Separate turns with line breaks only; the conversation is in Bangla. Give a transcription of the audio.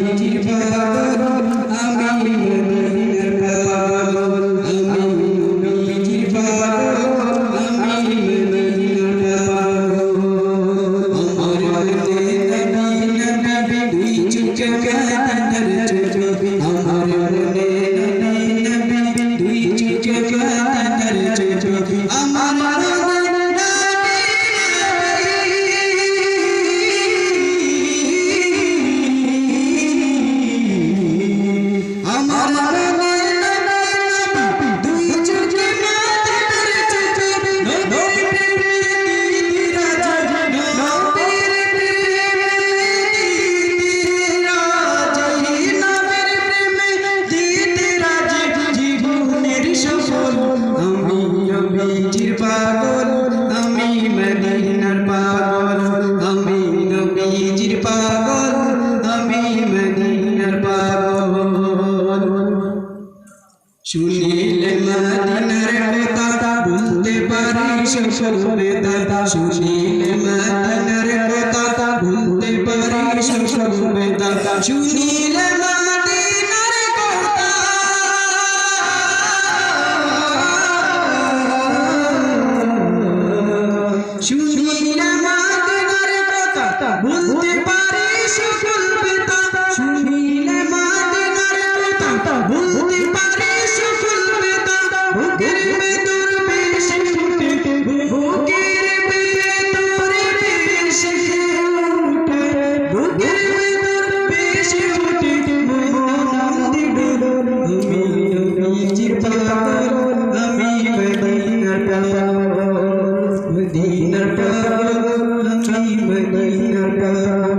নবীজির পাগল আমি মদিনার পাগল আমি নবীজির পাগল আমি মদিনার পাগল আমার মনে নবী নবী দুই চোখে কাঁদার ছবি আমার মনে নবী নবী দুই চোখে কাঁদার ছবি আমার পাগল আমি মদিনার পাগল আমি নবীজির পাগল আমি মদিনার পাগল শুনিলে মদিনার কথা বলতে পারি সকল বেদনা শুনিলে মদিনার কথা বলতে পারি সকল বেদনা শুনিলে শুনিলে মদিনার কথা বলতে পারি সকল বেদনা শুনিলে মদিনার কথা বলতে পারি সকল বেদনা বুকের ভেতর বেশি ফুটে বুকের ভেতর বেশি ফুটে বুকের ভেতর বেশি ফুটে নন্দী ডোল আমি নবীজির পাগল আমি মদিনার পাগল মদিনার পাগল আমি মদিনার পাগল